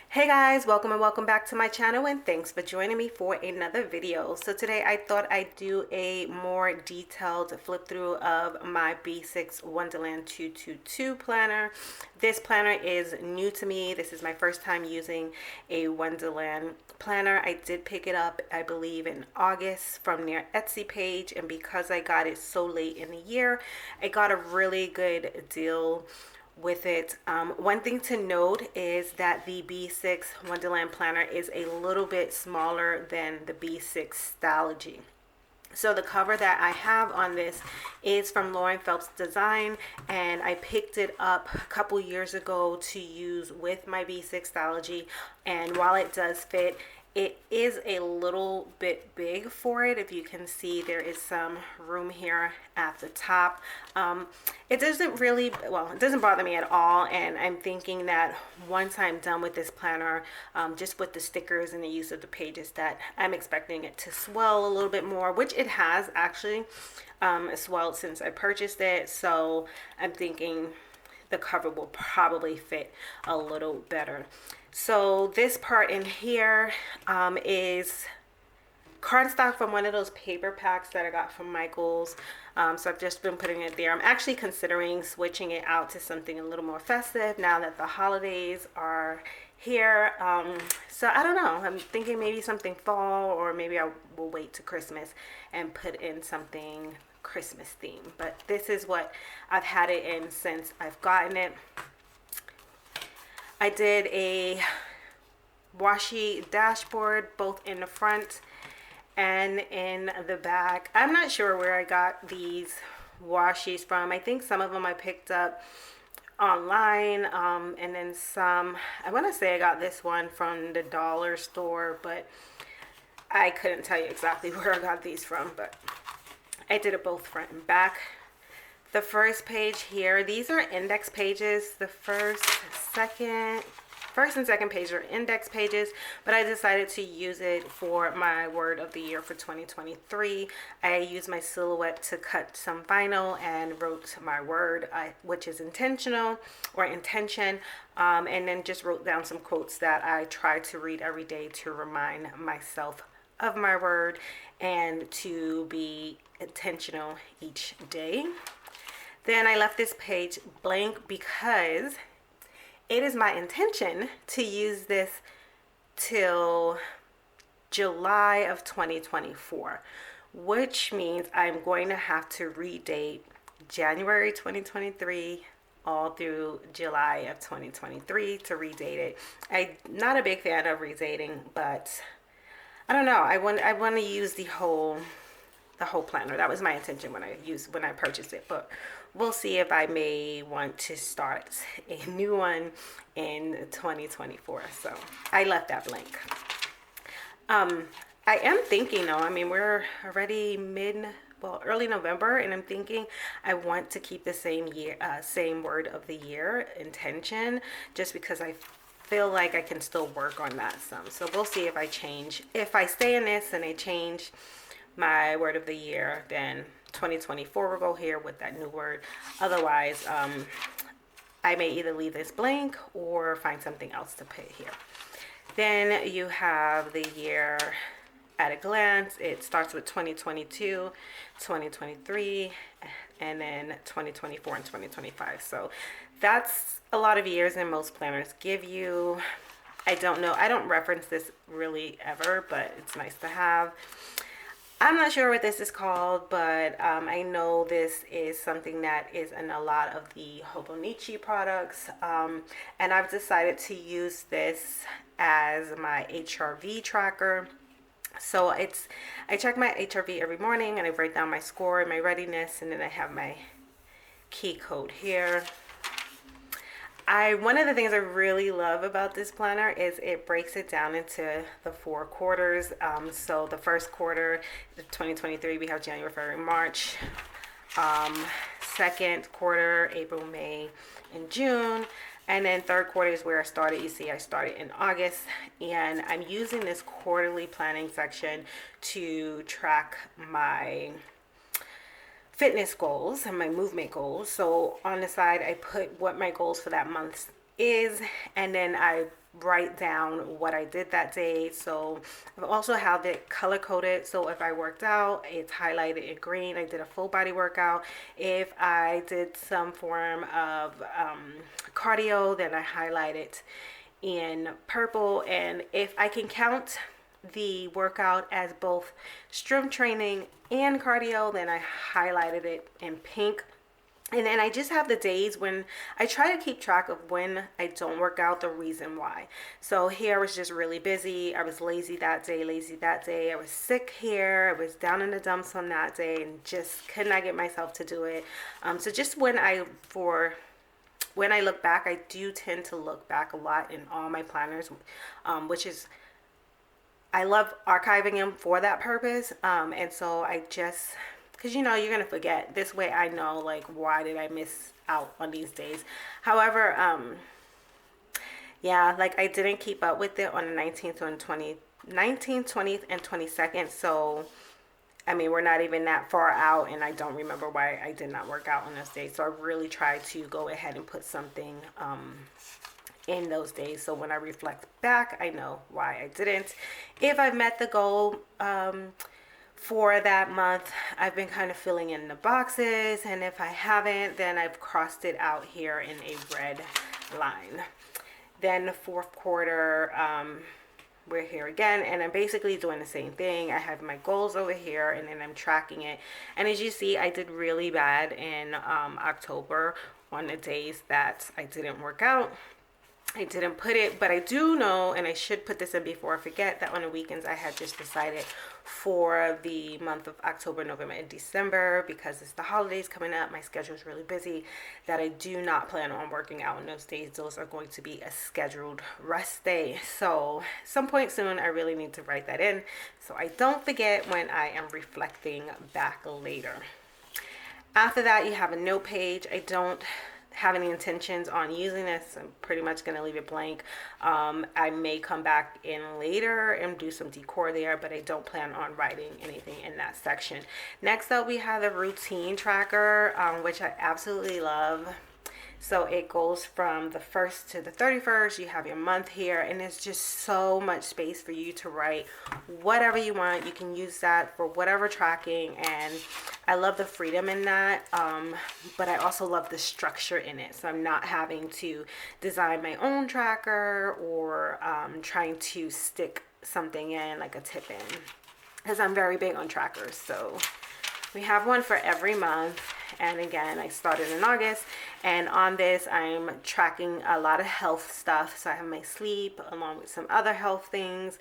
Hey guys, welcome and welcome back to my channel, and thanks for joining me for another video. So today I thought I'd do a more detailed flip through of my B6 Wonderland 222 planner. This planner is new to me. This is my first time using a Wonderland planner. I did pick it up, I believe, in August from their Etsy page, and because I got it so late in the year, I got a really good deal with it. One thing to note is that the B6 Wonderland planner is a little bit smaller than the B6 Stylogy. So the cover that I have on this is from Lauren Phelps Design, and I picked it up a couple years ago to use with my B6 Stylogy, and while it does fit, it is a little bit big for it. If you can see, there is some room here at the top. It doesn't really, well, it doesn't bother me at all. And I'm thinking that once I'm done with this planner, just with the stickers and the use of the pages, that I'm expecting it to swell a little bit more, which it has actually swelled since I purchased it. So I'm thinking the cover will probably fit a little better. So this part in here is cardstock from one of those paper packs that I got from Michael's. So I've just been putting it there. I'm actually considering switching it out to something a little more festive now that the holidays are here. So I don't know. I'm thinking maybe something fall, or maybe I will wait to Christmas and put in something Christmas theme. But this is what I've had it in since I've gotten it. I did a washi dashboard both in the front and in the back. I'm not sure where I got these washies from. I think some of them I picked up online, and then some, I want to say I got this one from the dollar store, but I couldn't tell you exactly where I got these from, but I did it both front and back. The first page here, these are index pages. The first and second page are index pages, but I decided to use it for my word of the year for 2023. I used my silhouette to cut some vinyl and wrote my word, which is intentional or intention, and then just wrote down some quotes that I try to read every day to remind myself of my word and to be intentional each day. Then I left this page blank because it is my intention to use this till July of 2024, which means I'm going to have to redate January 2023 all through July of 2023 to redate it. I'm not a big fan of redating, but I don't know. I want to use the whole planner. That was my intention when I purchased it, but we'll see if I may want to start a new one in 2024. So I left that blank. I am thinking though, I mean, we're already early November, and I'm thinking I want to keep the same word of the year, intention, just because I feel like I can still work on that some. So we'll see if I change. If I stay in this and I change my word of the year, then 2024 will go here with that new word. Otherwise, I may either leave this blank or find something else to put here. Then you have the year at a glance. It starts with 2022, 2023, and then 2024 and 2025. So that's a lot of years, and most planners give you. I don't know. I don't reference this really ever, but it's nice to have. I'm not sure what this is called, but I know this is something that is in a lot of the Hobonichi products, and I've decided to use this as my HRV tracker. So I check my HRV every morning, and I write down my score and my readiness, and then I have my key code here. One of the things I really love about this planner is it breaks it down into the 4 quarters. So the first quarter, 2023, we have January, February, March. Second quarter, April, May, and June. And then third quarter is where I started. You see, I started in August, and I'm using this quarterly planning section to track my fitness goals and my movement goals. So on the side, I put what my goals for that month is, and then I write down what I did that day. So I've also have it color coded, so if I worked out, it's highlighted in green. I did a full body workout. If I did some form of cardio, then I highlight it in purple. And if I can count the workout as both strength training and cardio, then I highlighted it in pink. And then I just have the days when I try to keep track of when I don't work out, the reason why. So here I was just really busy. I was lazy that day, I was sick here. I was down in the dumps on that day and just could not get myself to do it. So just when I look back, I do tend to look back a lot in all my planners, which is, I love archiving them for that purpose. And so I just, because you're going to forget. This way I know, like, why did I miss out on these days. However, yeah, like, I didn't keep up with it on the 19th, 20th, and 22nd. So, I mean, we're not even that far out, and I don't remember why I did not work out on those days. So I really tried to go ahead and put something in those days, so when I reflect back, I know why I didn't. If I've met the goal for that month, I've been kind of filling in the boxes, and if I haven't, then I've crossed it out here in a red line. Then the fourth quarter, we're here again, and I'm basically doing the same thing. I have my goals over here, and then I'm tracking it. And as you see, I did really bad in October on the days that I didn't work out. I didn't put it, but I do know, and I should put this in before I forget, that on the weekends I had just decided for the month of October, November, and December, because it's the holidays coming up, my schedule is really busy, that I do not plan on working out on those days. Those are going to be a scheduled rest day. So some point soon, I really need to write that in so I don't forget when I am reflecting back later. After that, you have a note page. I don't have any intentions on using this. I'm pretty much going to leave it blank. I may come back in later and do some decor there, but I don't plan on writing anything in that section. Next up, we have the routine tracker, which I absolutely love. So it goes from the 1st to the 31st. You have your month here, and there's just so much space for you to write whatever you want. You can use that for whatever tracking, and I love the freedom in that, but I also love the structure in it. So I'm not having to design my own tracker or trying to stick something in, like a tip in, because I'm very big on trackers. So we have one for every month. And again, I started in August, and on this I'm tracking a lot of health stuff. So I have my sleep along with some other health things,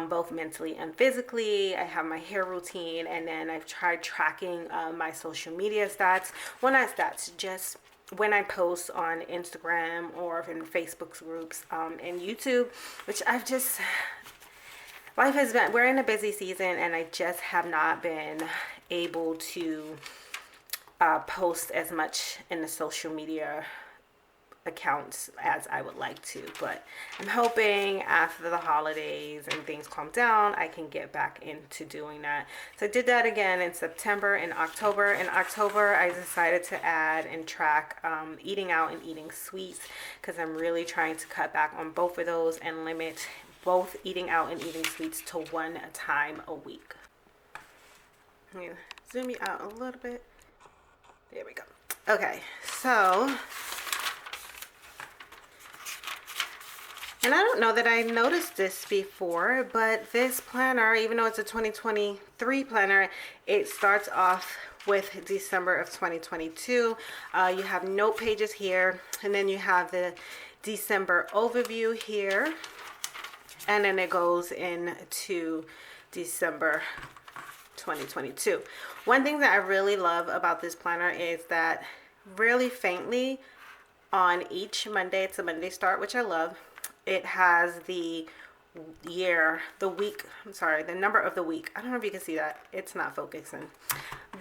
both mentally and physically. I have my hair routine, and then I've tried tracking my social media stats. Well, not stats, just when I post on Instagram or in Facebook groups and YouTube, which I've just, life has been, we're in a busy season, and I just have not been able to post as much in the social media accounts as I would like to, but I'm hoping after the holidays and things calm down, I can get back into doing that. So I did that again in September and October. In October, I decided to add and track eating out and eating sweets, because I'm really trying to cut back on both of those and limit both eating out and eating sweets to one time a week. Let me zoom you out a little bit. There we go. Okay, so, and I don't know that I noticed this before, but this planner, even though it's a 2023 planner, it starts off with December of 2022. You have note pages here, and then you have the December overview here, and then it goes into December 2022. One thing that I really love about this planner is that really faintly on each Monday, it's a Monday start, which I love, it has the year, the week, I'm sorry, the number of the week. I don't know if you can see that. It's not focusing.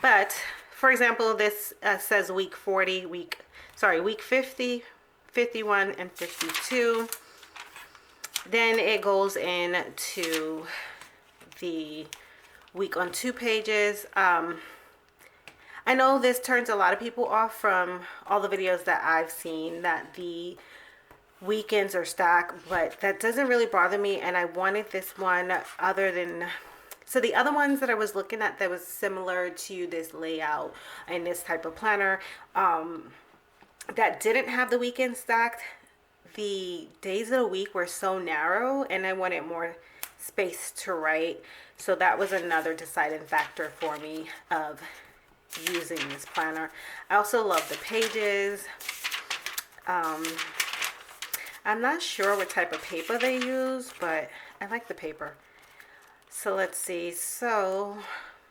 But for example, this says week 40, week 50, 51, and 52. Then it goes into the week on 2 pages. I know this turns a lot of people off from all the videos that I've seen, that the weekends are stacked, but that doesn't really bother me. And I wanted this one other than, so the other ones that I was looking at that was similar to this layout and this type of planner, that didn't have the weekend stacked, the days of the week were so narrow and I wanted more space to write. So that was another deciding factor for me of using this planner. I also love the pages. I'm not sure what type of paper they use, but I like the paper. So let's see. So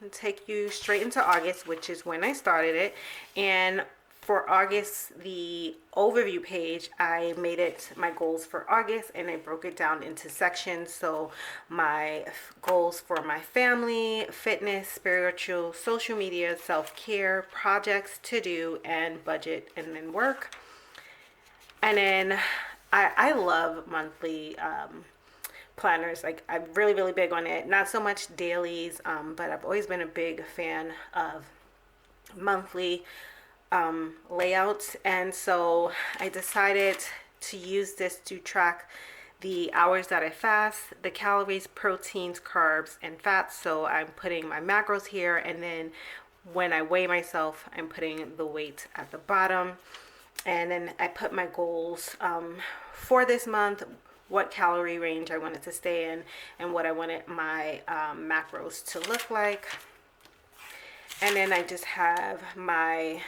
I'll take you straight into August, which is when I started it. And for August, the overview page, I made it my goals for August and I broke it down into sections. So my goals for my family, fitness, spiritual, social media, self-care, projects to do, and budget, and then work. And then I love monthly planners. Like, I'm really, really big on it. Not so much dailies, but I've always been a big fan of monthly layouts. And so I decided to use this to track the hours that I fast, the calories, proteins, carbs, and fats. So I'm putting my macros here, and then when I weigh myself, I'm putting the weight at the bottom. And then I put my goals for this month, what calorie range I wanted to stay in, and what I wanted my macros to look like. And then I just have my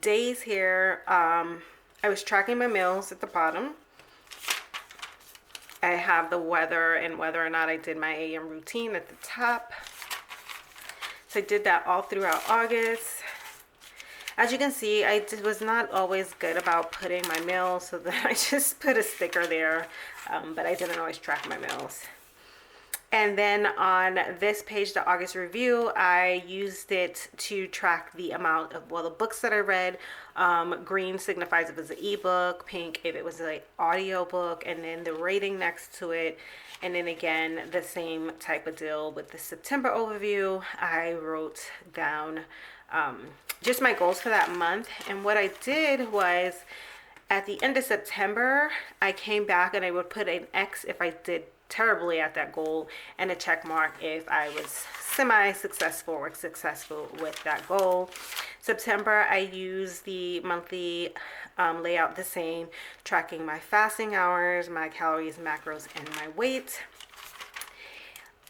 days here. I was tracking my meals at the bottom. I have the weather and whether or not I did my AM routine at the top. So I did that all throughout August. As you can see, I was not always good about putting my meals, so then I just put a sticker there, but I didn't always track my meals. And then on this page, the August review, I used it to track the amount of, well, the books that I read. Green signifies if it was an ebook, pink if it was an audio book, and then the rating next to it. And then again, the same type of deal with the September overview. I wrote down just my goals for that month. And what I did was at the end of September, I came back and I would put an X if I did terribly at that goal and a check mark if I was semi-successful or successful with that goal. September, I used the monthly layout the same, tracking my fasting hours, my calories, macros, and my weight.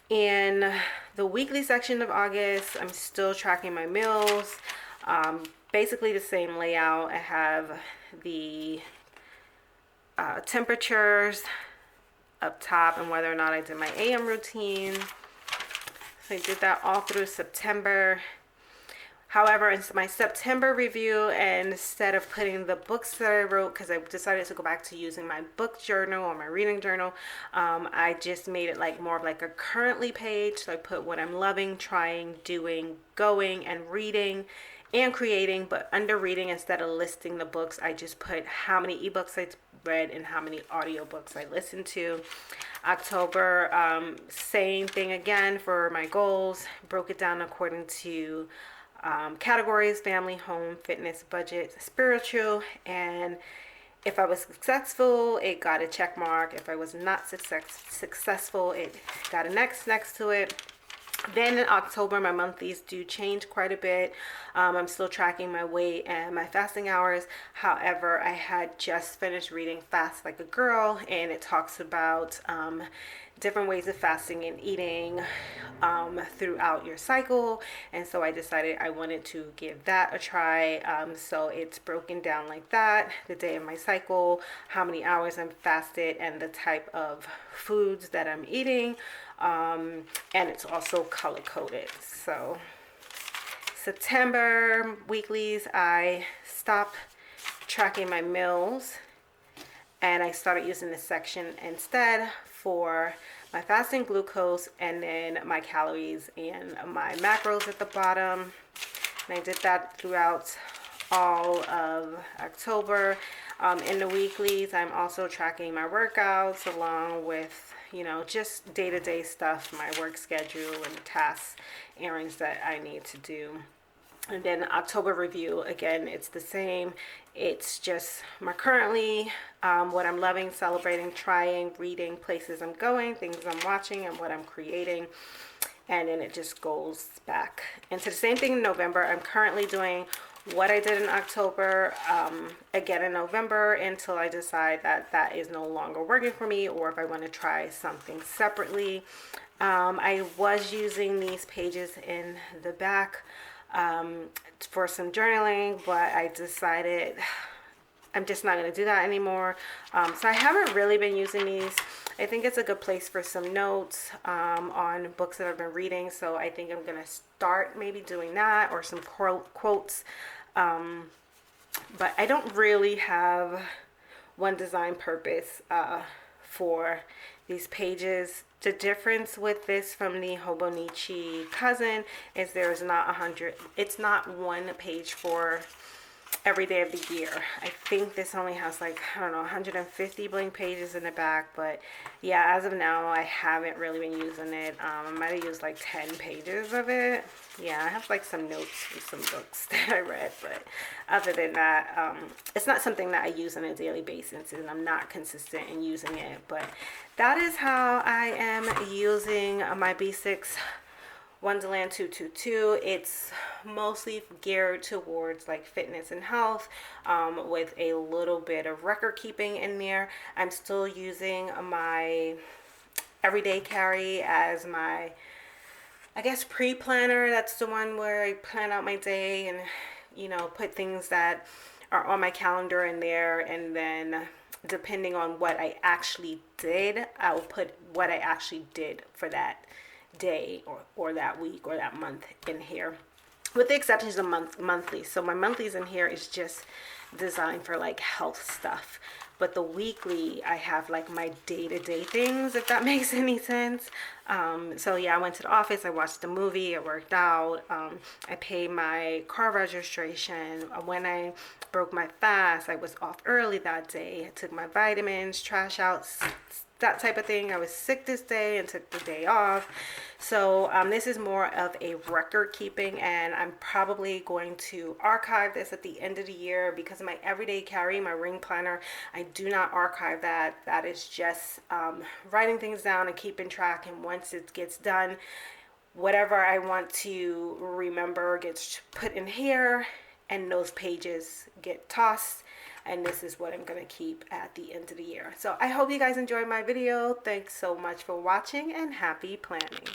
In the weekly section of August, I'm still tracking my meals. Basically the same layout. I have the temperatures up top and whether or not I did my AM routine. So I did that all through September. However, in my September review, instead of putting the books that I wrote, because I decided to go back to using my book journal or my reading journal, I just made it like more of like a currently page. So I put what I'm loving, trying, doing, going, and reading and creating. But under reading, instead of listing the books, I just put how many ebooks I read and how many audiobooks I listened to. October, same thing again for my goals. Broke it down according to categories: family, home, fitness, budget, spiritual. And if I was successful, it got a check mark. If I was not successful, it got an X next to it. Then in October, my monthlies do change quite a bit. I'm still tracking my weight and my fasting hours. However, I had just finished reading Fast Like a Girl, and it talks about different ways of fasting and eating throughout your cycle. And so I decided I wanted to give that a try. So it's broken down like that: the day of my cycle, how many hours I'm fasted, and the type of foods that I'm eating. And it's also color coded. So September weeklies, I stopped tracking my meals and I started using this section instead for my fasting glucose and then my calories and my macros at the bottom. And I did that throughout all of October. In the weeklies, I'm also tracking my workouts along with, you know, just day-to-day stuff, my work schedule and tasks, errands that I need to do. And then October review, again, it's the same. It's just my currently, what I'm loving, celebrating, trying, reading, places I'm going, things I'm watching, and what I'm creating. And then it just goes back into the same thing in November. I'm currently doing what I did in October, again in November, until I decide that that is no longer working for me, or if I want to try something separately. I was using these pages in the back for some journaling, but I decided I'm just not going to do that anymore. So I haven't really been using these. I think it's a good place for some notes on books that I've been reading. So I think I'm going to start maybe doing that, or some quotes. But I don't really have one design purpose for these pages. The difference with this from the Hobonichi cousin is there's not 100, it's not one page for every day of the year. I think this only has like, I don't know, 150 blank pages in the back. But yeah, as of now, I haven't really been using it. I might have used like 10 pages of it. Yeah, I have like some notes from some books that I read, but other than that, it's not something that I use on a daily basis, and I'm not consistent in using it. But that is how I am using my B6 Wonderland 222. It's mostly geared towards like fitness and health, with a little bit of record keeping in there. I'm still using my everyday carry as my, I guess, pre-planner. That's the one where I plan out my day and, you know, put things that are on my calendar in there, and then depending on what I actually did, I'll put what I actually did for that day, or that week, or that month in here, with the exceptions of monthly. So my monthlies in here is just designed for like health stuff, but the weekly I have like my day-to-day things, if that makes any sense. So yeah, I went to the office, I watched the movie, I worked out, I paid my car registration. When I broke my fast, I was off early that day. I took my vitamins, trash out, that type of thing. I was sick this day and took the day off. So this is more of a record keeping, and I'm probably going to archive this at the end of the year, because my everyday carry, my ring planner, I do not archive that. That is just writing things down and keeping track, and once it gets done, whatever I want to remember gets put in here, and those pages get tossed. And this is what I'm going to keep at the end of the year. So I hope you guys enjoyed my video. Thanks so much for watching, and happy planning.